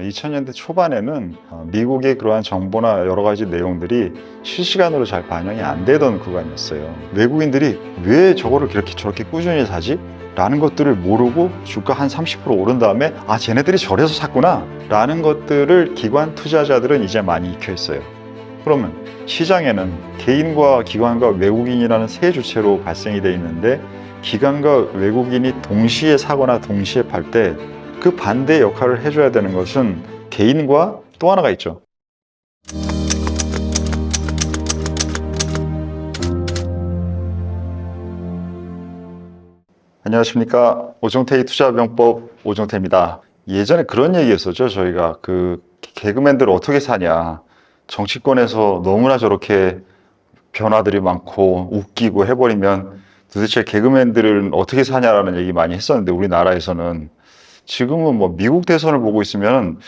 2000년대 초반에는 미국의 그러한 정보나 여러 가지 내용들이 실시간으로 잘 반영이 안 되던 구간이었어요. 외국인들이 왜 저거를 저렇게 꾸준히 사지? 라는 것들을 모르고 주가 한 30% 오른 다음에 쟤네들이 저래서 샀구나 라는 것들을 기관 투자자들은 이제 많이 익혀 있어요. 그러면 시장에는 개인과 기관과 외국인이라는 세 주체로 발생이 돼 있는데, 기관과 외국인이 동시에 사거나 동시에 팔 때 그 반대 역할을 해줘야 되는 것은 개인과 또 하나가 있죠. 안녕하십니까. 오종태의 투자병법 오종태입니다. 예전에 그런 얘기 했었죠. 저희가 개그맨들 어떻게 사냐, 정치권에서 너무나 저렇게 변화들이 많고 웃기고 해버리면 도대체 개그맨들은 어떻게 사냐라는 얘기 많이 했었는데, 우리나라에서는 지금은 미국 대선을 보고 있으면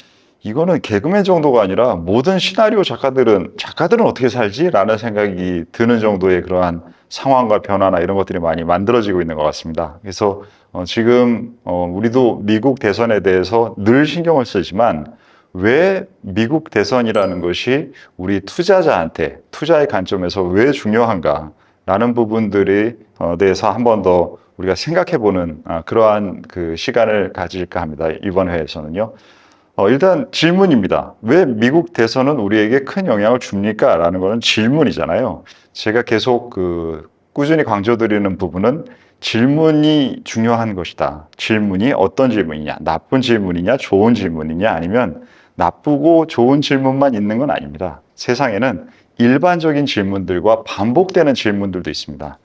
이거는 개그맨 정도가 아니라 모든 시나리오 작가들은 어떻게 살지? 라는 생각이 드는 정도의 그러한 상황과 변화나 이런 것들이 많이 만들어지고 있는 것 같습니다. 그래서 지금 우리도 미국 대선에 대해서 늘 신경을 쓰지만, 왜 미국 대선이라는 것이 우리 투자자한테 투자의 관점에서 왜 중요한가 라는 부분들에 대해서 한 번 더 우리가 생각해보는 그러한 시간을 가질까 합니다. 이번 회에서는요. 일단 질문입니다. 왜 미국 대선은 우리에게 큰 영향을 줍니까? 라는 거는 질문이잖아요. 제가 계속 꾸준히 강조드리는 부분은 질문이 중요한 것이다. 질문이 어떤 질문이냐, 나쁜 질문이냐, 좋은 질문이냐, 아니면 나쁘고 좋은 질문만 있는 건 아닙니다. 세상에는 일반적인 질문들과 반복되는 질문들도 있습니다.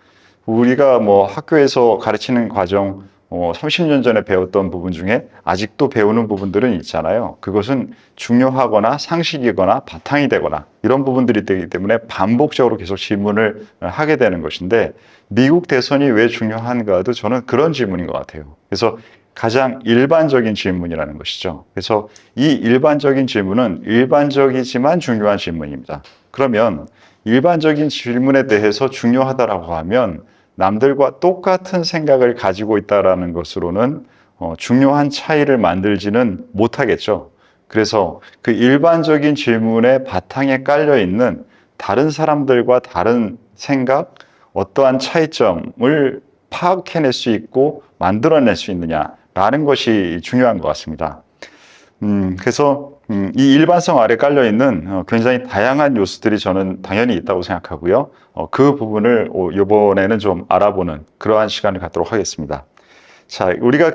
우리가 학교에서 가르치는 과정, 30년 전에 배웠던 부분 중에 아직도 배우는 부분들은 있잖아요. 그것은 중요하거나 상식이거나 바탕이 되거나 이런 부분들이 되기 때문에 반복적으로 계속 질문을 하게 되는 것인데, 미국 대선이 왜 중요한가도 저는 그런 질문인 것 같아요. 그래서 가장 일반적인 질문이라는 것이죠. 그래서 이 일반적인 질문은 일반적이지만 중요한 질문입니다. 그러면 일반적인 질문에 대해서 중요하다라고 하면 남들과 똑같은 생각을 가지고 있다는 것으로는 중요한 차이를 만들지는 못하겠죠. 그래서 그 일반적인 질문의 바탕에 깔려 있는 다른 사람들과 다른 생각, 어떠한 차이점을 파악해낼 수 있고 만들어낼 수 있느냐라는 것이 중요한 것 같습니다. 그래서 이 일반성 아래 깔려 있는 굉장히 다양한 요소들이 저는 당연히 있다고 생각하고요. 그 부분을 이번에는 좀 알아보는 그러한 시간을 갖도록 하겠습니다. 자, 우리가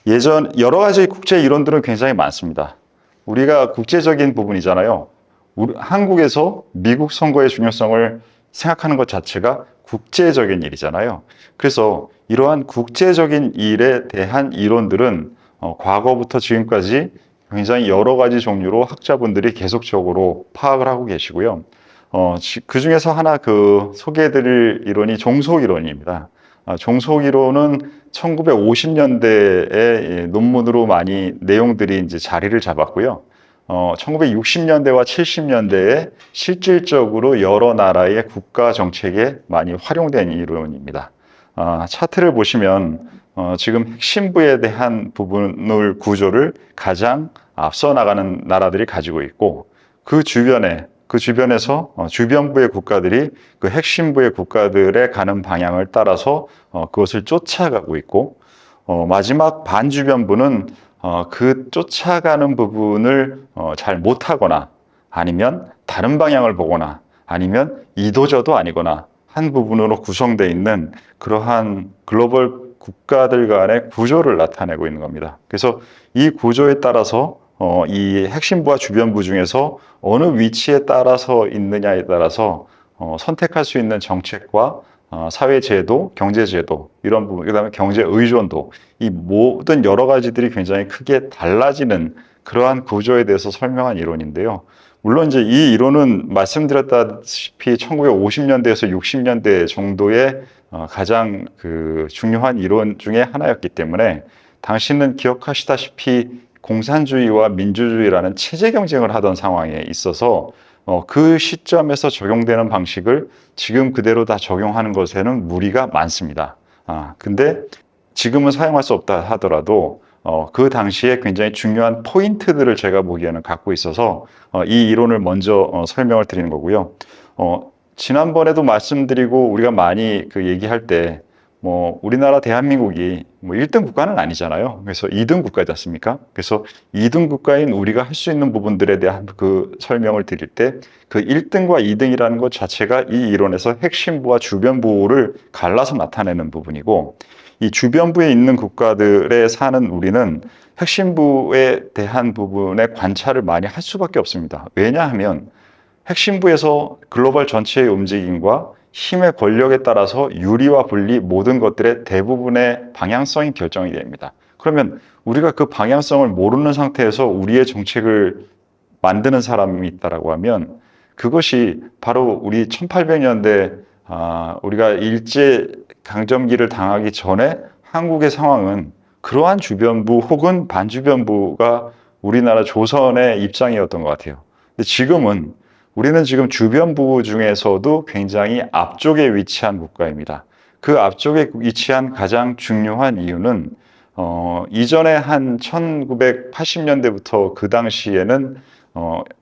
예전 여러 가지 국제 이론들은 굉장히 많습니다. 우리가 국제적인 부분이잖아요. 한국에서 미국 선거의 중요성을 생각하는 것 자체가 국제적인 일이잖아요. 그래서 이러한 국제적인 일에 대한 이론들은 과거부터 지금까지 굉장히 여러 가지 종류로 학자분들이 계속적으로 파악을 하고 계시고요. 그 중에서 하나 소개해드릴 이론이 종속이론입니다. 종속이론은 1950년대의 논문으로 많이 내용들이 이제 자리를 잡았고요. 1960년대와 70년대에 실질적으로 여러 나라의 국가 정책에 많이 활용된 이론입니다. 차트를 보시면 지금 핵심부에 대한 구조를 가장 앞서 나가는 나라들이 가지고 있고, 그 주변에서 주변부의 국가들이 그 핵심부의 국가들의 가는 방향을 따라서 그것을 쫓아가고 있고, 마지막 반주변부는 그 쫓아가는 부분을 잘 못하거나, 아니면 다른 방향을 보거나, 아니면 이도저도 아니거나 한 부분으로 구성되어 있는 그러한 글로벌 국가들 간의 구조를 나타내고 있는 겁니다. 그래서 이 구조에 따라서 이 핵심부와 주변부 중에서 어느 위치에 따라서 있느냐에 따라서 선택할 수 있는 정책과 사회제도, 경제제도 이런 부분, 그다음에 경제 의존도, 이 모든 여러 가지들이 굉장히 크게 달라지는 그러한 구조에 대해서 설명한 이론인데요. 물론 이제 이 이론은 말씀드렸다시피 1950년대에서 60년대 정도의 가장 중요한 이론 중에 하나였기 때문에, 당신은 기억하시다시피 공산주의와 민주주의라는 체제 경쟁을 하던 상황에 있어서 그 시점에서 적용되는 방식을 지금 그대로 다 적용하는 것에는 무리가 많습니다. 근데 지금은 사용할 수 없다 하더라도 그 당시에 굉장히 중요한 포인트들을 제가 보기에는 갖고 있어서 이 이론을 먼저 설명을 드리는 거고요. 지난번에도 말씀드리고 우리가 많이 그 얘기할 때 우리나라 대한민국이 1등 국가는 아니잖아요. 그래서 2등 국가지 않습니까? 그래서 2등 국가인 우리가 할 수 있는 부분들에 대한 그 설명을 드릴 때 그 1등과 2등이라는 것 자체가 이 이론에서 핵심부와 주변부를 갈라서 나타내는 부분이고, 이 주변부에 있는 국가들에 사는 우리는 핵심부에 대한 부분에 관찰을 많이 할 수밖에 없습니다. 왜냐하면 핵심부에서 글로벌 전체의 움직임과 힘의 권력에 따라서 유리와 분리 모든 것들의 대부분의 방향성이 결정이 됩니다. 그러면 우리가 그 방향성을 모르는 상태에서 우리의 정책을 만드는 사람이 있다라고 하면 그것이 바로 우리 1800년대 우리가 일제 강점기를 당하기 전에 한국의 상황은 그러한 주변부 혹은 반주변부가 우리나라 조선의 입장이었던 것 같아요. 근데 지금은 우리는 지금 주변부 중에서도 굉장히 앞쪽에 위치한 국가입니다. 그 앞쪽에 위치한 가장 중요한 이유는 이전에 한 1980년대부터 그 당시에는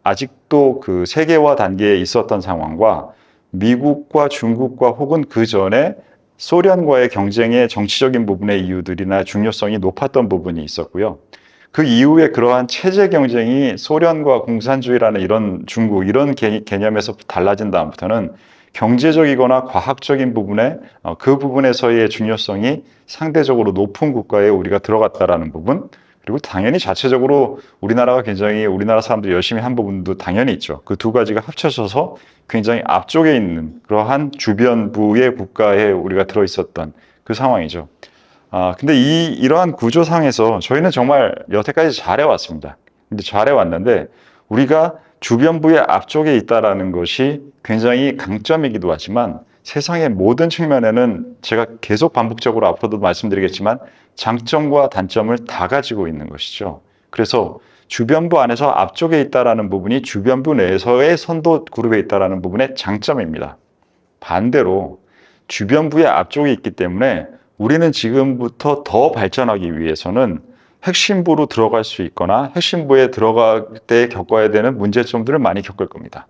아직도 그 세계화 단계에 있었던 상황과 미국과 중국과 혹은 그 전에 소련과의 경쟁의 정치적인 부분의 이유들이나 중요성이 높았던 부분이 있었고요. 그 이후에 그러한 체제 경쟁이 소련과 공산주의라는 이런 중국 이런 개념에서 달라진 다음부터는 경제적이거나 과학적인 부분에 그 부분에서의 중요성이 상대적으로 높은 국가에 우리가 들어갔다라는 부분, 그리고 당연히 자체적으로 우리나라가 굉장히 우리나라 사람들이 열심히 한 부분도 당연히 있죠. 그 두 가지가 합쳐져서 굉장히 앞쪽에 있는 그러한 주변부의 국가에 우리가 들어 있었던 그 상황이죠. 근데 이러한 구조상에서 저희는 정말 여태까지 잘해왔습니다. 근데 잘해왔는데 우리가 주변부의 앞쪽에 있다라는 것이 굉장히 강점이기도 하지만 세상의 모든 측면에는 제가 계속 반복적으로 앞으로도 말씀드리겠지만 장점과 단점을 다 가지고 있는 것이죠. 그래서 주변부 안에서 앞쪽에 있다라는 부분이 주변부 내에서의 선도 그룹에 있다라는 부분의 장점입니다. 반대로 주변부의 앞쪽에 있기 때문에 우리는 지금부터 더 발전하기 위해서는 핵심부로 들어갈 수 있거나 핵심부에 들어갈 때 겪어야 되는 문제점들을 많이 겪을 겁니다.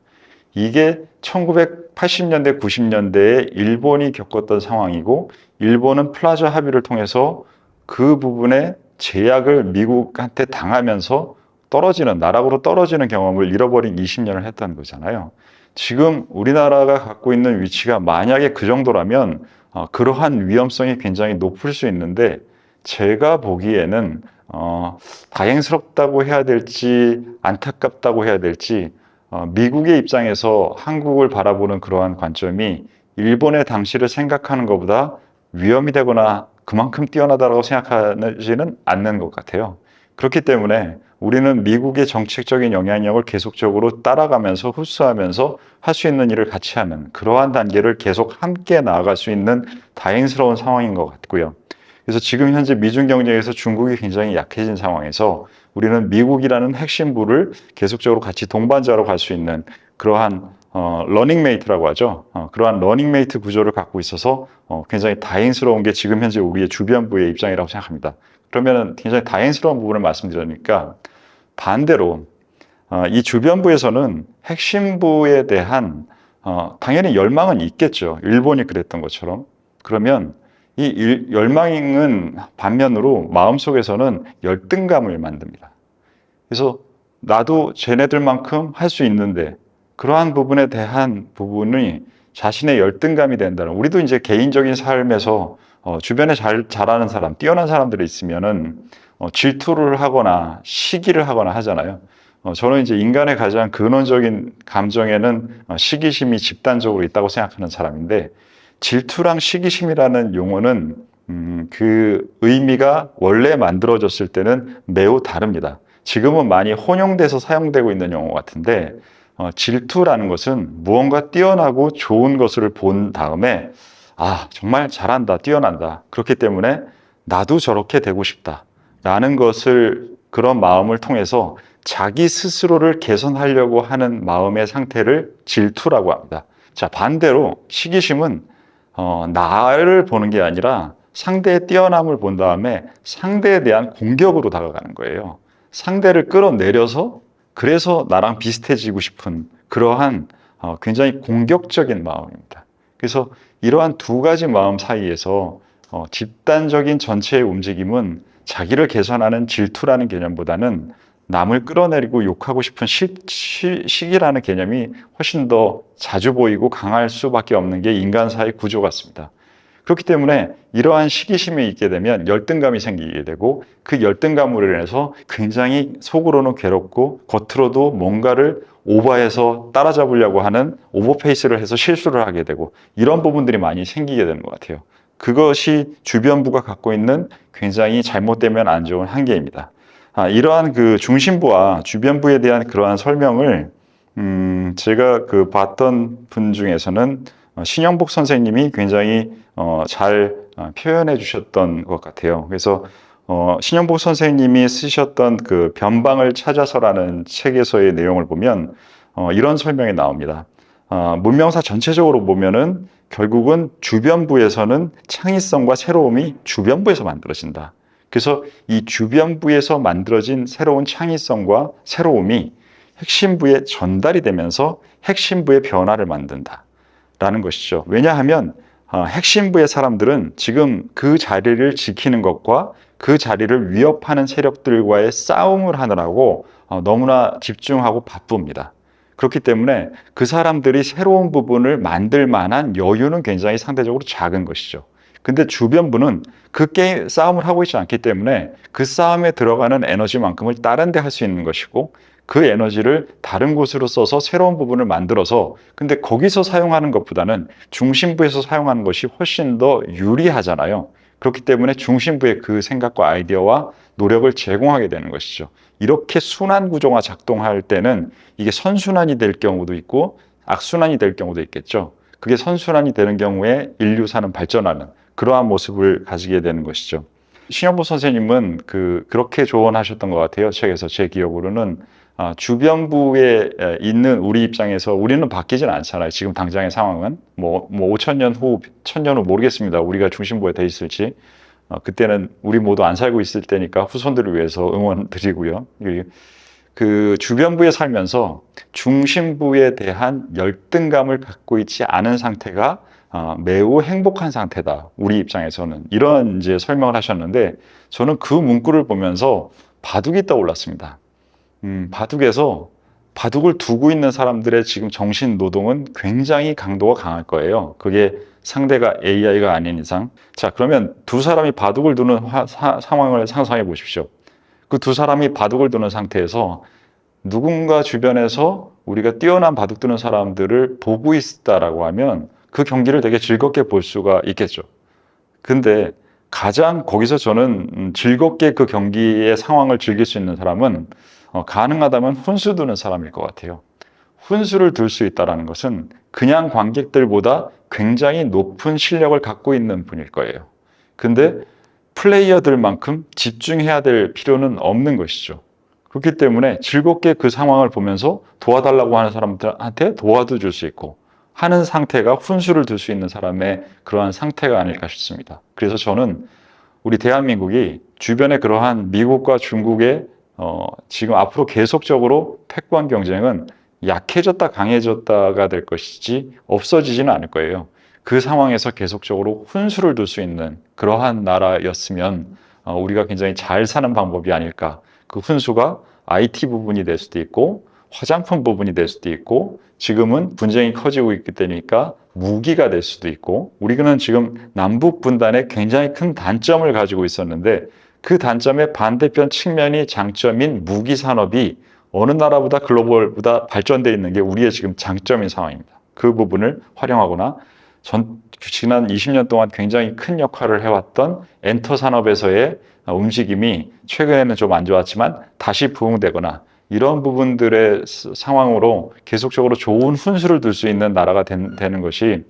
이게 1980년대, 90년대에 일본이 겪었던 상황이고, 일본은 플라자 합의를 통해서 그 부분에 제약을 미국한테 당하면서 나락으로 떨어지는 경험을 잃어버린 20년을 했다는 거잖아요. 지금 우리나라가 갖고 있는 위치가 만약에 그 정도라면 그러한 위험성이 굉장히 높을 수 있는데, 제가 보기에는 다행스럽다고 해야 될지 안타깝다고 해야 될지 미국의 입장에서 한국을 바라보는 그러한 관점이 일본의 당시를 생각하는 것보다 위험이 되거나 그만큼 뛰어나다고 생각하지는 않는 것 같아요. 그렇기 때문에 우리는 미국의 정책적인 영향력을 계속적으로 따라가면서 흡수하면서 할 수 있는 일을 같이 하는 그러한 단계를 계속 함께 나아갈 수 있는 다행스러운 상황인 것 같고요. 그래서 지금 현재 미중 경쟁에서 중국이 굉장히 약해진 상황에서 우리는 미국이라는 핵심부를 계속적으로 같이 동반자로 갈 수 있는 그러한 러닝메이트라고 하죠. 그러한 러닝메이트 구조를 갖고 있어서 굉장히 다행스러운 게 지금 현재 우리의 주변부의 입장이라고 생각합니다. 그러면 굉장히 다행스러운 부분을 말씀드리니까 반대로 이 주변부에서는 핵심부에 대한 당연히 열망은 있겠죠. 일본이 그랬던 것처럼. 그러면 이 열망은 반면으로 마음속에서는 열등감을 만듭니다. 그래서 나도 쟤네들만큼 할 수 있는데 그러한 부분에 대한 부분이 자신의 열등감이 된다는, 우리도 이제 개인적인 삶에서 주변에 잘하는 사람, 뛰어난 사람들이 있으면은 질투를 하거나 시기를 하거나 하잖아요. 저는 이제 인간의 가장 근원적인 감정에는 시기심이 집단적으로 있다고 생각하는 사람인데, 질투랑 시기심이라는 용어는 그 의미가 원래 만들어졌을 때는 매우 다릅니다. 지금은 많이 혼용돼서 사용되고 있는 용어 같은데, 질투라는 것은 무언가 뛰어나고 좋은 것을 본 다음에 정말 잘한다, 뛰어난다. 그렇기 때문에 나도 저렇게 되고 싶다 라는 것을, 그런 마음을 통해서 자기 스스로를 개선하려고 하는 마음의 상태를 질투라고 합니다. 자, 반대로 시기심은 나를 보는 게 아니라 상대의 뛰어남을 본 다음에 상대에 대한 공격으로 다가가는 거예요. 상대를 끌어내려서 그래서 나랑 비슷해지고 싶은 그러한 굉장히 공격적인 마음입니다. 그래서 이러한 두 가지 마음 사이에서 집단적인 전체의 움직임은 자기를 개선하는 질투라는 개념보다는 남을 끌어내리고 욕하고 싶은 시기라는 개념이 훨씬 더 자주 보이고 강할 수밖에 없는 게 인간사의 구조 같습니다. 그렇기 때문에 이러한 시기심이 있게 되면 열등감이 생기게 되고 그 열등감으로 인해서 굉장히 속으로는 괴롭고 겉으로도 뭔가를 오버해서 따라잡으려고 하는 오버페이스를 해서 실수를 하게 되고 이런 부분들이 많이 생기게 되는 것 같아요. 그것이 주변부가 갖고 있는 굉장히 잘못되면 안 좋은 한계입니다. 이러한 그 중심부와 주변부에 대한 그러한 설명을 제가 그 봤던 분 중에서는 신영복 선생님이 굉장히 잘 표현해 주셨던 것 같아요. 그래서 신영복 선생님이 쓰셨던 그 변방을 찾아서라는 책에서의 내용을 보면 이런 설명이 나옵니다. 문명사 전체적으로 보면은 결국은 주변부에서는 창의성과 새로움이 주변부에서 만들어진다. 그래서 이 주변부에서 만들어진 새로운 창의성과 새로움이 핵심부에 전달이 되면서 핵심부의 변화를 만든다. 라는 것이죠. 왜냐하면 핵심부의 사람들은 지금 그 자리를 지키는 것과 그 자리를 위협하는 세력들과의 싸움을 하느라고 너무나 집중하고 바쁩니다. 그렇기 때문에 그 사람들이 새로운 부분을 만들 만한 여유는 굉장히 상대적으로 작은 것이죠. 근데 주변부는 그 싸움을 하고 있지 않기 때문에 그 싸움에 들어가는 에너지만큼을 다른 데 할 수 있는 것이고 그 에너지를 다른 곳으로 써서 새로운 부분을 만들어서 근데 거기서 사용하는 것보다는 중심부에서 사용하는 것이 훨씬 더 유리하잖아요. 그렇기 때문에 중심부의 그 생각과 아이디어와 노력을 제공하게 되는 것이죠. 이렇게 순환 구조가 작동할 때는 이게 선순환이 될 경우도 있고 악순환이 될 경우도 있겠죠. 그게 선순환이 되는 경우에 인류사는 발전하는 그러한 모습을 가지게 되는 것이죠. 신영보 선생님은 그렇게 조언하셨던 것 같아요. 책에서 제 기억으로는 주변부에 있는 우리 입장에서 우리는 바뀌진 않잖아요. 지금 당장의 상황은 뭐 5,000년 후, 1,000년 후 모르겠습니다. 우리가 중심부에 돼 있을지. 그때는 우리 모두 안 살고 있을 때니까 후손들을 위해서 응원 드리고요. 그 주변부에 살면서 중심부에 대한 열등감을 갖고 있지 않은 상태가 매우 행복한 상태다. 우리 입장에서는 이런 이제 설명을 하셨는데 저는 그 문구를 보면서 바둑이 떠올랐습니다. 바둑에서 바둑을 두고 있는 사람들의 지금 정신 노동은 굉장히 강도가 강할 거예요. 그게 상대가 AI가 아닌 이상. 자, 그러면 두 사람이 바둑을 두는 상황을 상상해 보십시오. 그 두 사람이 바둑을 두는 상태에서 누군가 주변에서 우리가 뛰어난 바둑 두는 사람들을 보고 있다라고 하면 그 경기를 되게 즐겁게 볼 수가 있겠죠. 근데 가장 거기서 저는 즐겁게 그 경기의 상황을 즐길 수 있는 사람은 가능하다면 훈수 두는 사람일 것 같아요. 훈수를 둘 수 있다는 것은 그냥 관객들보다 굉장히 높은 실력을 갖고 있는 분일 거예요. 근데 플레이어들만큼 집중해야 될 필요는 없는 것이죠. 그렇기 때문에 즐겁게 그 상황을 보면서 도와달라고 하는 사람들한테 도와도 줄 수 있고 하는 상태가 훈수를 둘 수 있는 사람의 그러한 상태가 아닐까 싶습니다. 그래서 저는 우리 대한민국이 주변에 그러한 미국과 중국의 지금 앞으로 계속적으로 패권 경쟁은 약해졌다 강해졌다가 될 것이지 없어지지는 않을 거예요. 그 상황에서 계속적으로 훈수를 둘 수 있는 그러한 나라였으면 우리가 굉장히 잘 사는 방법이 아닐까. 그 훈수가 IT 부분이 될 수도 있고 화장품 부분이 될 수도 있고 지금은 분쟁이 커지고 있기 때니까 무기가 될 수도 있고 우리는 지금 남북 분단에 굉장히 큰 단점을 가지고 있었는데 그 단점의 반대편 측면이 장점인 무기 산업이 어느 나라보다 글로벌보다 발전되어 있는 게 우리의 지금 장점인 상황입니다. 그 부분을 활용하거나 지난 20년 동안 굉장히 큰 역할을 해왔던 엔터 산업에서의 움직임이 최근에는 좀 안 좋았지만 다시 부흥되거나 이런 부분들의 상황으로 계속적으로 좋은 훈수를 둘 수 있는 나라가 되는 것이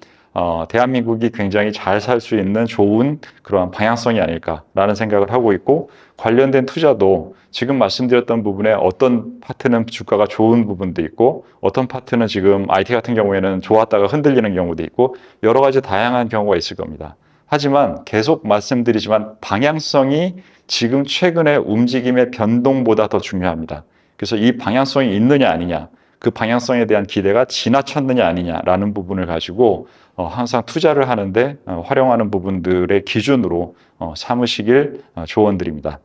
대한민국이 굉장히 잘 살 수 있는 좋은 그러한 방향성이 아닐까라는 생각을 하고 있고 관련된 투자도 지금 말씀드렸던 부분에 어떤 파트는 주가가 좋은 부분도 있고 어떤 파트는 지금 IT 같은 경우에는 좋았다가 흔들리는 경우도 있고 여러 가지 다양한 경우가 있을 겁니다. 하지만 계속 말씀드리지만 방향성이 지금 최근의 움직임의 변동보다 더 중요합니다. 그래서 이 방향성이 있느냐 아니냐, 그 방향성에 대한 기대가 지나쳤느냐 아니냐라는 부분을 가지고 항상 투자를 하는데 활용하는 부분들의 기준으로 삼으시길 조언드립니다.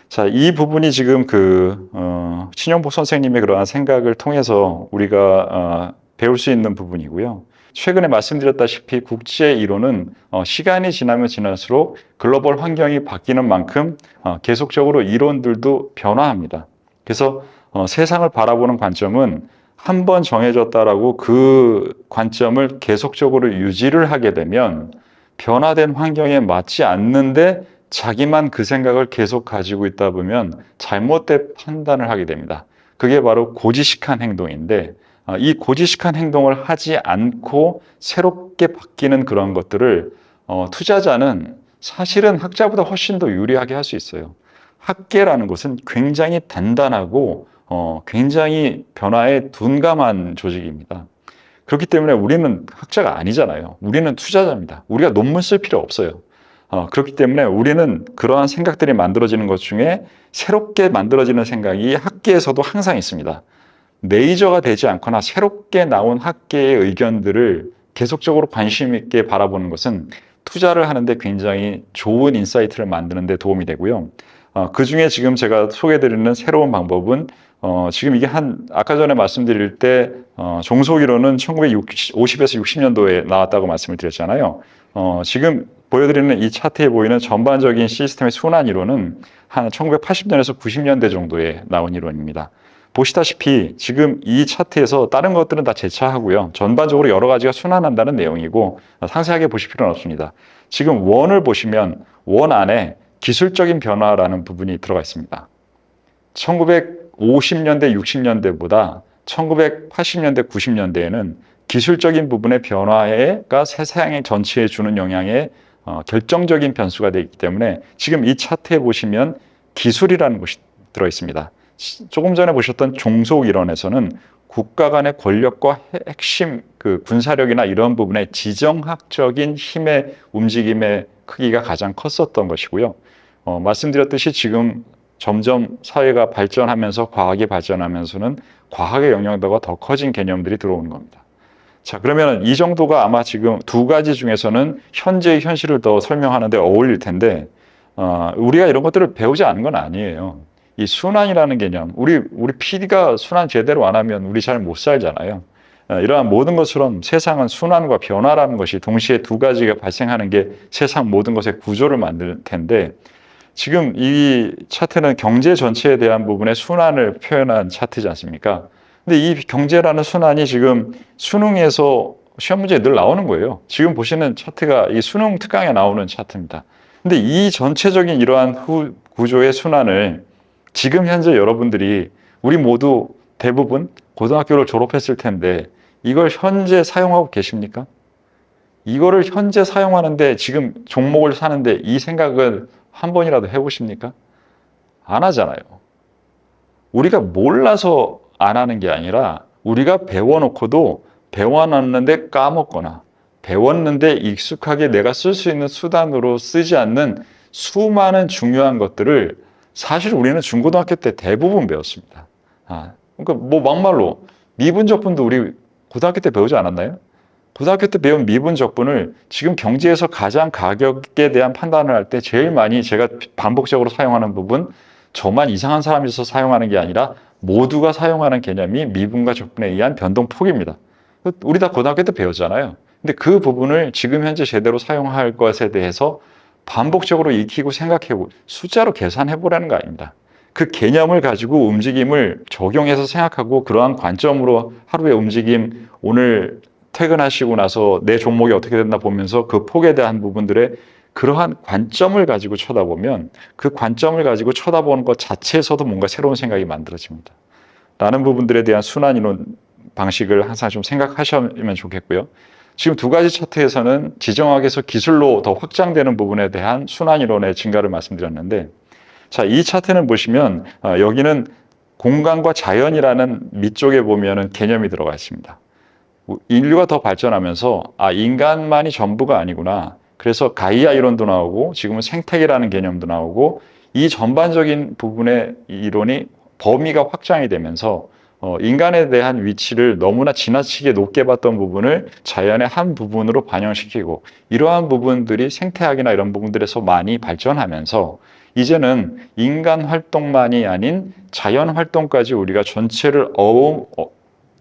자, 이 부분이 지금 신영복 선생님의 그러한 생각을 통해서 우리가 배울 수 있는 부분이고요. 최근에 말씀드렸다시피 국제 이론은 시간이 지나면 지날수록 글로벌 환경이 바뀌는 만큼 계속적으로 이론들도 변화합니다. 그래서 세상을 바라보는 관점은 한 번 정해졌다라고 그 관점을 계속적으로 유지를 하게 되면 변화된 환경에 맞지 않는데 자기만 그 생각을 계속 가지고 있다 보면 잘못된 판단을 하게 됩니다. 그게 바로 고지식한 행동인데 이 고지식한 행동을 하지 않고 새롭게 바뀌는 그런 것들을 투자자는 사실은 학자보다 훨씬 더 유리하게 할 수 있어요. 학계라는 것은 굉장히 단단하고 굉장히 변화에 둔감한 조직입니다. 그렇기 때문에 우리는 학자가 아니잖아요. 우리는 투자자입니다. 우리가 논문 쓸 필요 없어요. 그렇기 때문에 우리는 그러한 생각들이 만들어지는 것 중에 새롭게 만들어지는 생각이 학계에서도 항상 있습니다. 메이저가 되지 않거나 새롭게 나온 학계의 의견들을 계속적으로 관심 있게 바라보는 것은 투자를 하는데 굉장히 좋은 인사이트를 만드는 데 도움이 되고요. 그 중에 지금 제가 소개해드리는 새로운 방법은 지금 이게 아까 전에 말씀드릴 때 종속이론은 1950에서 60년도에 나왔다고 말씀을 드렸잖아요. 지금 보여드리는 이 차트에 보이는 전반적인 시스템의 순환 이론은 한 1980년에서 90년대 정도에 나온 이론입니다. 보시다시피 지금 이 차트에서 다른 것들은 다 제차하고요. 전반적으로 여러 가지가 순환한다는 내용이고 상세하게 보실 필요는 없습니다. 지금 원을 보시면 원 안에 기술적인 변화라는 부분이 들어가 있습니다. 1950년대, 60년대보다 1980년대, 90년대에는 기술적인 부분의 변화가 세상의 전체에 주는 영향에 결정적인 변수가 되기 때문에 지금 이 차트에 보시면 기술이라는 것이 들어 있습니다. 조금 전에 보셨던 종속 이론에서는 국가 간의 권력과 핵심 군사력이나 이런 부분의 지정학적인 힘의 움직임의 크기가 가장 컸었던 것이고요. 말씀드렸듯이 지금 점점 사회가 발전하면서 과학이 발전하면서는 과학의 영향도가 더 커진 개념들이 들어오는 겁니다. 자, 그러면 이 정도가 아마 지금 두 가지 중에서는 현재의 현실을 더 설명하는 데 어울릴 텐데 우리가 이런 것들을 배우지 않은 건 아니에요. 이 순환이라는 개념, 우리 PD가 순환 제대로 안 하면 우리 잘 못 살잖아요. 이러한 모든 것처럼 세상은 순환과 변화라는 것이 동시에 두 가지가 발생하는 게 세상 모든 것의 구조를 만들 텐데 지금 이 차트는 경제 전체에 대한 부분의 순환을 표현한 차트지 않습니까? 근데 이 경제라는 순환이 지금 수능에서 시험 문제에 늘 나오는 거예요. 지금 보시는 차트가 이 수능 특강에 나오는 차트입니다. 근데 이 전체적인 이러한 구조의 순환을 지금 현재 여러분들이 우리 모두 대부분 고등학교를 졸업했을 텐데 이걸 현재 사용하고 계십니까? 이거를 현재 사용하는데 지금 종목을 사는데 이 생각을 한 번이라도 해보십니까? 안 하잖아요. 우리가 몰라서 안 하는 게 아니라 우리가 배워놓고도 배워놨는데 까먹거나 배웠는데 익숙하게 내가 쓸 수 있는 수단으로 쓰지 않는 수많은 중요한 것들을 사실 우리는 중고등학교 때 대부분 배웠습니다. 그러니까 뭐 막말로 미분적분도 우리 고등학교 때 배우지 않았나요? 고등학교 때 배운 미분적분을 지금 경제에서 가장 가격에 대한 판단을 할 때 제일 많이 제가 반복적으로 사용하는 부분, 저만 이상한 사람이서 사용하는 게 아니라 모두가 사용하는 개념이 미분과 적분에 의한 변동폭입니다. 우리 다 고등학교 때 배웠잖아요. 근데 그 부분을 지금 현재 제대로 사용할 것에 대해서 반복적으로 익히고 생각해보고 숫자로 계산해보라는 거 아닙니다. 그 개념을 가지고 움직임을 적용해서 생각하고 그러한 관점으로 하루의 움직임, 오늘 퇴근하시고 나서 내 종목이 어떻게 됐나 보면서 그 폭에 대한 부분들의 그러한 관점을 가지고 쳐다보면 그 관점을 가지고 쳐다보는 것 자체에서도 뭔가 새로운 생각이 만들어집니다. 라는 부분들에 대한 순환이론 방식을 항상 좀 생각하시면 좋겠고요. 지금 두 가지 차트에서는 지정학에서 기술로 더 확장되는 부분에 대한 순환이론의 증가를 말씀드렸는데 자, 이 차트는 보시면 여기는 공간과 자연이라는 밑쪽에 보면은 개념이 들어가 있습니다. 인류가 더 발전하면서 인간만이 전부가 아니구나. 그래서 가이아 이론도 나오고 지금은 생태계라는 개념도 나오고 이 전반적인 부분의 이론이 범위가 확장이 되면서 인간에 대한 위치를 너무나 지나치게 높게 봤던 부분을 자연의 한 부분으로 반영시키고 이러한 부분들이 생태학이나 이런 부분들에서 많이 발전하면서 이제는 인간 활동만이 아닌 자연 활동까지 우리가 전체를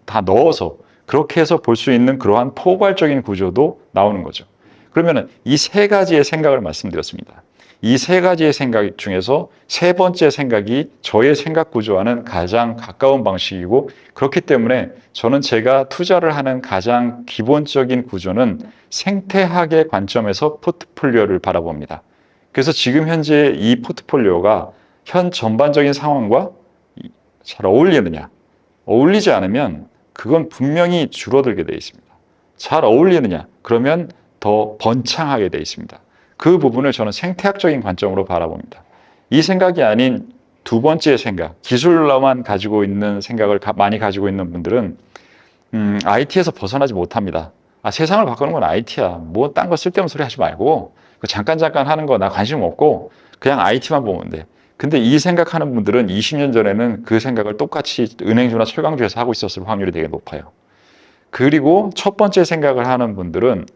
다 넣어서 그렇게 해서 볼 수 있는 그러한 포괄적인 구조도 나오는 거죠. 그러면은 이 세 가지의 생각을 말씀드렸습니다. 이 세 가지의 생각 중에서 세 번째 생각이 저의 생각 구조와는 가장 가까운 방식이고 그렇기 때문에 저는 제가 투자를 하는 가장 기본적인 구조는 생태학의 관점에서 포트폴리오를 바라봅니다. 그래서 지금 현재 이 포트폴리오가 현 전반적인 상황과 잘 어울리느냐? 어울리지 않으면 그건 분명히 줄어들게 되어 있습니다. 잘 어울리느냐? 그러면 더 번창하게 되어 있습니다. 그 부분을 저는 생태학적인 관점으로 바라봅니다. 이 생각이 아닌 두 번째 생각, 기술로만 가지고 있는 생각을 많이 가지고 있는 분들은 IT에서 벗어나지 못합니다. 세상을 바꾸는 건 IT야. 뭐 딴 거 쓸데없는 소리 하지 말고 잠깐 하는 거 나 관심 없고 그냥 IT만 보면 돼. 근데 이 생각하는 분들은 20년 전에는 그 생각을 똑같이 은행주나 철강주에서 하고 있었을 확률이 되게 높아요. 그리고 첫 번째 생각을 하는 분들은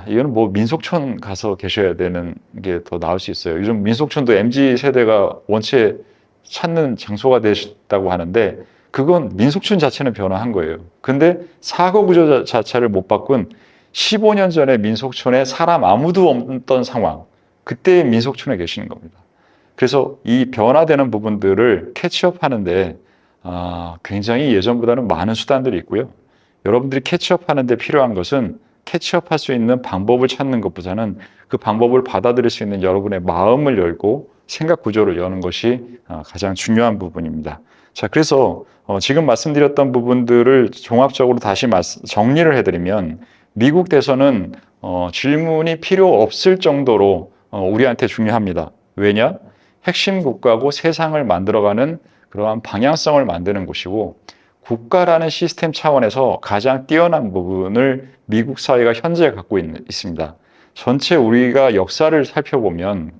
이거는 뭐 민속촌 가서 계셔야 되는 게 더 나을 수 있어요. 요즘 민속촌도 MZ 세대가 원체 찾는 장소가 되셨다고 하는데 그건 민속촌 자체는 변화한 거예요. 근데 사고 구조 자체를 못 바꾼 15년 전에 민속촌에 사람 아무도 없던 상황, 그때의 민속촌에 계시는 겁니다. 그래서 이 변화되는 부분들을 캐치업 하는데 굉장히 예전보다는 많은 수단들이 있고요. 여러분들이 캐치업 하는데 필요한 것은 캐치업 할 수 있는 방법을 찾는 것보다는 그 방법을 받아들일 수 있는 여러분의 마음을 열고 생각 구조를 여는 것이 가장 중요한 부분입니다. 자, 그래서 지금 말씀드렸던 부분들을 종합적으로 다시 정리를 해드리면 미국 대선은 질문이 필요 없을 정도로 우리한테 중요합니다. 왜냐? 핵심 국가고 세상을 만들어가는 그러한 방향성을 만드는 곳이고 국가라는 시스템 차원에서 가장 뛰어난 부분을 미국 사회가 현재 갖고 있습니다. 전체 우리가 역사를 살펴보면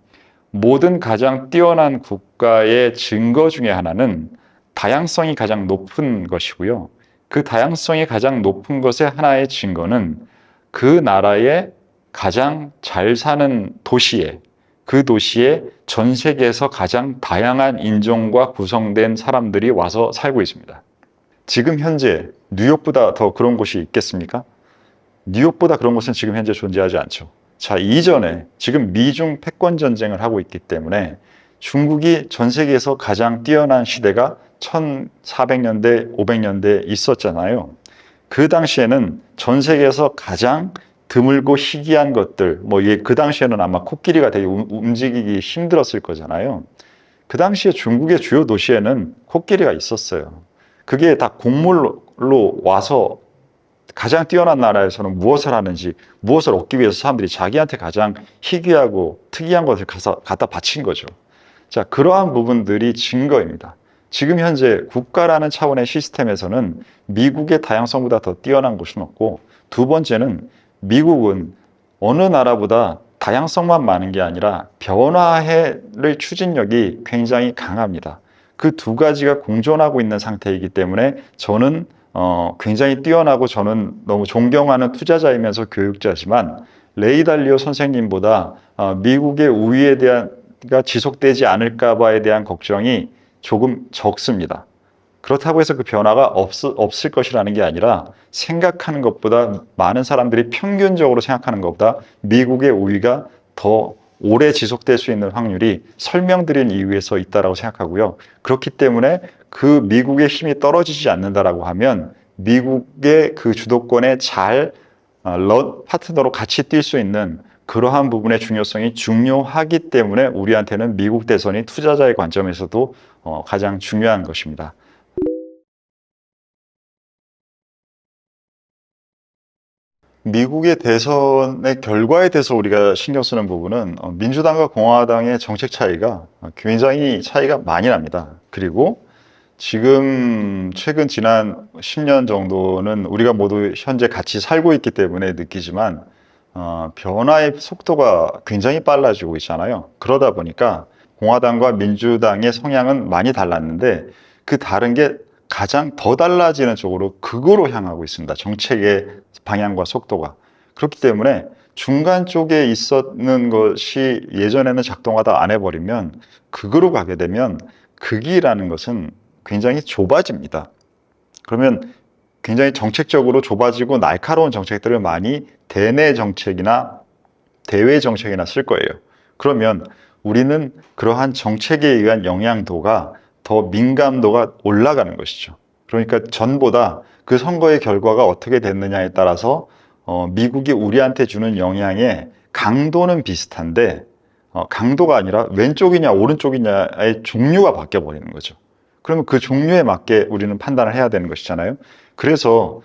모든 가장 뛰어난 국가의 증거 중에 하나는 다양성이 가장 높은 것이고요. 그 다양성이 가장 높은 것의 하나의 증거는 그 나라의 가장 잘 사는 도시에 그 도시에 전 세계에서 가장 다양한 인종과 구성된 사람들이 와서 살고 있습니다. 지금 현재 뉴욕보다 더 그런 곳이 있겠습니까? 뉴욕보다 그런 곳은 지금 현재 존재하지 않죠. 자, 이전에 지금 미중 패권 전쟁을 하고 있기 때문에 중국이 전 세계에서 가장 뛰어난 시대가 1400년대, 500년대에 있었잖아요. 그 당시에는 전 세계에서 가장 드물고 희귀한 것들, 그 당시에는 아마 코끼리가 되게 움직이기 힘들었을 거잖아요. 그 당시에 중국의 주요 도시에는 코끼리가 있었어요. 그게 다 곡물로 와서 가장 뛰어난 나라에서는 무엇을 하는지, 무엇을 얻기 위해서 사람들이 자기한테 가장 희귀하고 특이한 것을 갖다 바친 거죠. 자, 그러한 부분들이 증거입니다. 지금 현재 국가라는 차원의 시스템에서는 미국의 다양성보다 더 뛰어난 곳은 없고, 두 번째는 미국은 어느 나라보다 다양성만 많은 게 아니라 변화를 추진력이 굉장히 강합니다. 그 두 가지가 공존하고 있는 상태이기 때문에 저는 굉장히 뛰어나고 저는 너무 존경하는 투자자이면서 교육자지만 레이 달리오 선생님보다 미국의 우위에 대한 지속되지 않을까 봐에 대한 걱정이 조금 적습니다. 그렇다고 해서 그 변화가 없을 것이라는 게 아니라 생각하는 것보다 많은 사람들이 평균적으로 생각하는 것보다 미국의 우위가 더 오래 지속될 수 있는 확률이 설명드린 이유에서 있다고 생각하고요. 그렇기 때문에 그 미국의 힘이 떨어지지 않는다라고 하면 미국의 그 주도권에 잘 파트너로 같이 뛸 수 있는 그러한 부분의 중요성이 중요하기 때문에 우리한테는 미국 대선이 투자자의 관점에서도 가장 중요한 것입니다. 미국의 대선의 결과에 대해서 우리가 신경 쓰는 부분은 민주당과 공화당의 정책 차이가 굉장히 차이가 많이 납니다. 그리고 지금 최근 지난 10년 정도는 우리가 모두 현재 같이 살고 있기 때문에 느끼지만 변화의 속도가 굉장히 빨라지고 있잖아요. 그러다 보니까 공화당과 민주당의 성향은 많이 달랐는데 그 다른 게 가장 더 달라지는 쪽으로 극으로 향하고 있습니다. 정책의 방향과 속도가. 그렇기 때문에 중간 쪽에 있었는 것이 예전에는 작동하다 안 해버리면 극으로 가게 되면 극이라는 것은 굉장히 좁아집니다. 그러면 굉장히 정책적으로 좁아지고 날카로운 정책들을 많이 대내 정책이나 대외 정책이나 쓸 거예요. 그러면 우리는 그러한 정책에 의한 영향도가 더 민감도가 올라가는 것이죠. 그러니까 전보다 그 선거의 결과가 어떻게 됐느냐에 따라서 미국이 우리한테 주는 영향의 강도는 비슷한데 강도가 아니라 왼쪽이냐 오른쪽이냐의 종류가 바뀌어 버리는 거죠. 그러면 그 종류에 맞게 우리는 판단을 해야 되는 것이잖아요. 그래서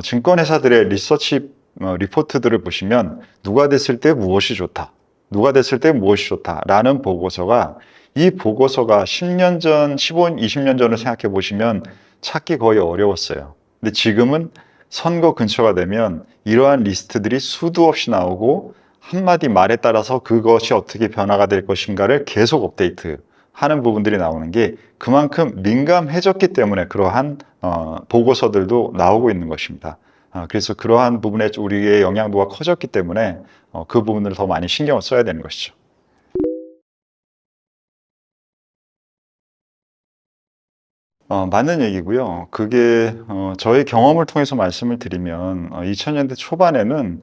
증권회사들의 리서치 리포트들을 보시면 누가 됐을 때 무엇이 좋다, 누가 됐을 때 무엇이 좋다라는 보고서가 이 보고서가 10년 전, 15, 20년 전을 생각해 보시면 찾기 거의 어려웠어요. 근데 지금은 선거 근처가 되면 이러한 리스트들이 수도 없이 나오고 한마디 말에 따라서 그것이 어떻게 변화가 될 것인가를 계속 업데이트 하는 부분들이 나오는 게 그만큼 민감해졌기 때문에 그러한 보고서들도 나오고 있는 것입니다. 그래서 그러한 부분에 우리의 영향도가 커졌기 때문에 그 부분을 더 많이 신경을 써야 되는 것이죠. 맞는 얘기고요. 그게 저의 경험을 통해서 말씀을 드리면 2000년대 초반에는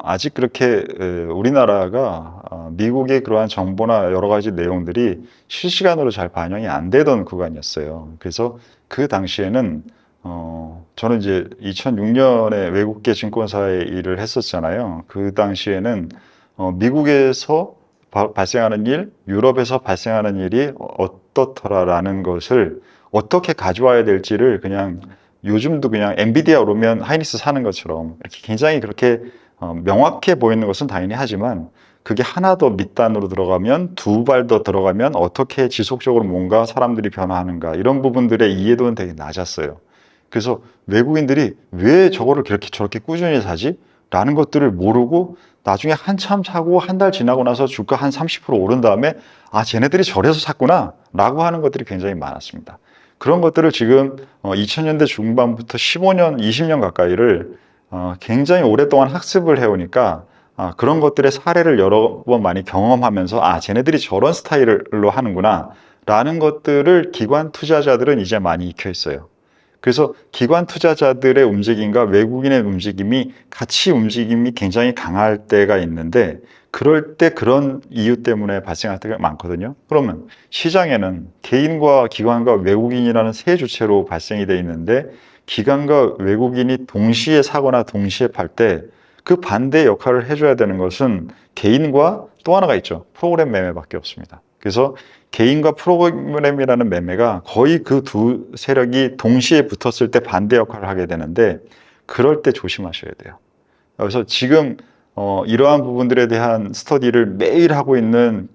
아직 그렇게 우리나라가 미국의 그러한 정보나 여러 가지 내용들이 실시간으로 잘 반영이 안 되던 구간이었어요. 그래서 그 당시에는 저는 이제 2006년에 외국계 증권사에 일을 했었잖아요. 그 당시에는 미국에서 발생하는 일, 유럽에서 발생하는 일이 어떻더라라는 것을 어떻게 가져와야 될지를 그냥 요즘도 그냥 엔비디아 오르면 하이닉스 사는 것처럼 이렇게 굉장히 그렇게 명확해 보이는 것은 당연히 하지만 그게 하나 더 밑단으로 들어가면 두 발 더 들어가면 어떻게 지속적으로 뭔가 사람들이 변화하는가 이런 부분들의 이해도는 되게 낮았어요. 그래서 외국인들이 왜 저거를 그렇게 저렇게 꾸준히 사지? 라는 것들을 모르고 나중에 한참 사고 한 달 지나고 나서 주가 한 30% 오른 다음에 아, 쟤네들이 저래서 샀구나 라고 하는 것들이 굉장히 많았습니다. 그런 것들을 지금 2000년대 중반부터 15년, 20년 가까이를 굉장히 오랫동안 학습을 해오니까 그런 것들의 사례를 여러 번 많이 경험하면서 아, 쟤네들이 저런 스타일로 하는구나 라는 것들을 기관 투자자들은 이제 많이 익혀 있어요. 그래서 기관 투자자들의 움직임과 외국인의 움직임이 같이 움직임이 굉장히 강할 때가 있는데 그럴 때 그런 이유 때문에 발생할 때가 많거든요. 그러면 시장에는 개인과 기관과 외국인이라는 세 주체로 발생이 돼 있는데 기관과 외국인이 동시에 사거나 동시에 팔 때 그 반대 역할을 해줘야 되는 것은 개인과 또 하나가 있죠. 프로그램 매매밖에 없습니다. 그래서 개인과 프로그램이라는 매매가 거의 그 두 세력이 동시에 붙었을 때 반대 역할을 하게 되는데 그럴 때 조심하셔야 돼요. 그래서 지금 이러한 부분들에 대한 스터디를 매일 하고 있는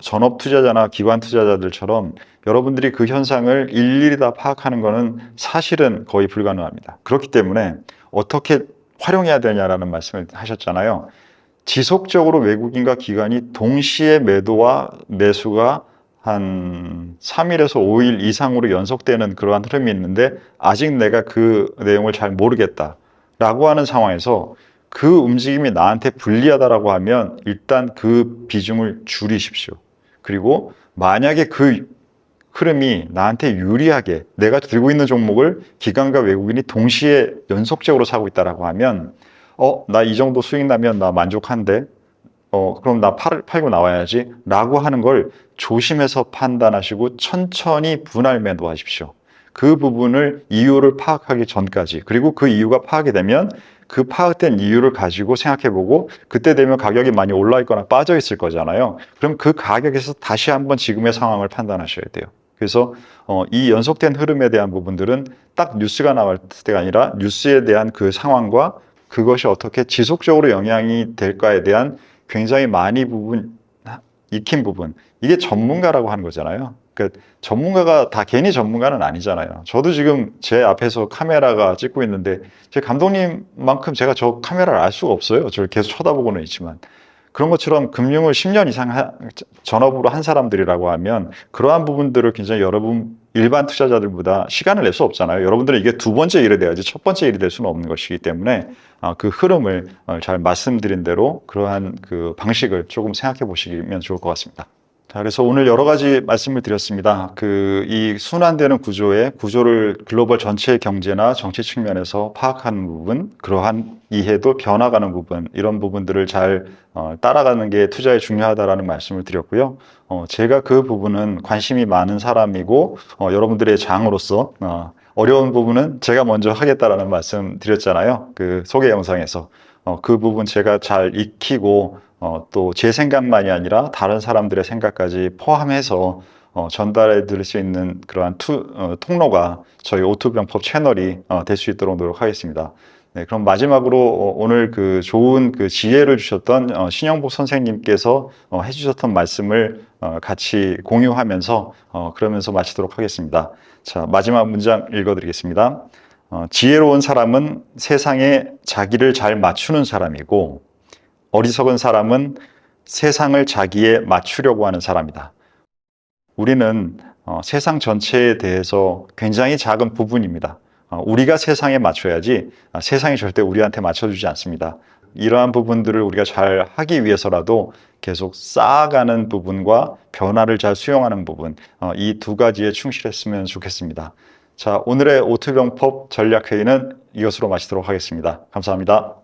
전업 투자자나 기관 투자자들처럼 여러분들이 그 현상을 일일이 다 파악하는 것은 사실은 거의 불가능합니다. 그렇기 때문에 어떻게 활용해야 되냐라는 말씀을 하셨잖아요. 지속적으로 외국인과 기관이 동시에 매도와 매수가 한 3일에서 5일 이상으로 연속되는 그러한 흐름이 있는데 아직 내가 그 내용을 잘 모르겠다라고 하는 상황에서 그 움직임이 나한테 불리하다라고 하면 일단 그 비중을 줄이십시오. 그리고 만약에 그 흐름이 나한테 유리하게 내가 들고 있는 종목을 기관과 외국인이 동시에 연속적으로 사고 있다라고 하면 나 이 정도 수익 나면 나 만족한데 그럼 나 팔고 나와야지 라고 하는 걸 조심해서 판단하시고 천천히 분할 매도하십시오. 그 부분을 이유를 파악하기 전까지 그리고 그 이유가 파악이 되면 그 파악된 이유를 가지고 생각해보고 그때 되면 가격이 많이 올라 있거나 빠져 있을 거잖아요. 그럼 그 가격에서 다시 한번 지금의 상황을 판단하셔야 돼요. 그래서 이 연속된 흐름에 대한 부분들은 딱 뉴스가 나올 때가 아니라 뉴스에 대한 그 상황과 그것이 어떻게 지속적으로 영향이 될까에 대한 굉장히 많이 익힌 부분 이게 전문가라고 하는 거잖아요. 그러니까 전문가가 다 괜히 전문가는 아니잖아요. 저도 지금 제 앞에서 카메라가 찍고 있는데 제 감독님만큼 제가 저 카메라를 알 수가 없어요. 저를 계속 쳐다보고는 있지만. 그런 것처럼 금융을 10년 이상 전업으로 한 사람들이라고 하면 그러한 부분들을 굉장히 여러분 일반 투자자들보다 시간을 낼 수 없잖아요. 여러분들은 이게 두 번째 일이 돼야지 첫 번째 일이 될 수는 없는 것이기 때문에 그 흐름을 잘 말씀드린 대로 그러한 그 방식을 조금 생각해 보시면 좋을 것 같습니다. 자, 그래서 오늘 여러 가지 말씀을 드렸습니다. 이 순환되는 구조를 글로벌 전체 경제나 정치 측면에서 파악하는 부분, 그러한 이해도 변화가는 부분, 이런 부분들을 잘 따라가는 게 투자에 중요하다라는 말씀을 드렸고요. 제가 그 부분은 관심이 많은 사람이고, 여러분들의 장으로서 어려운 부분은 제가 먼저 하겠다라는 말씀 드렸잖아요. 그 소개 영상에서. 그 부분 제가 잘 익히고, 또 제 생각만이 아니라 다른 사람들의 생각까지 포함해서 전달해 드릴 수 있는 그러한 통로가 저희 오투병법 채널이 될 수 있도록 노력하겠습니다. 네, 그럼 마지막으로 오늘 그 좋은 그 지혜를 주셨던 신영복 선생님께서 해주셨던 말씀을 같이 공유하면서 그러면서 마치도록 하겠습니다. 자, 마지막 문장 읽어드리겠습니다. 지혜로운 사람은 세상에 자기를 잘 맞추는 사람이고 어리석은 사람은 세상을 자기에 맞추려고 하는 사람이다. 우리는 세상 전체에 대해서 굉장히 작은 부분입니다. 우리가 세상에 맞춰야지 세상이 절대 우리한테 맞춰주지 않습니다. 이러한 부분들을 우리가 잘 하기 위해서라도 계속 쌓아가는 부분과 변화를 잘 수용하는 부분, 이 두 가지에 충실했으면 좋겠습니다. 자, 오늘의 오투병법 전략회의는 이것으로 마치도록 하겠습니다. 감사합니다.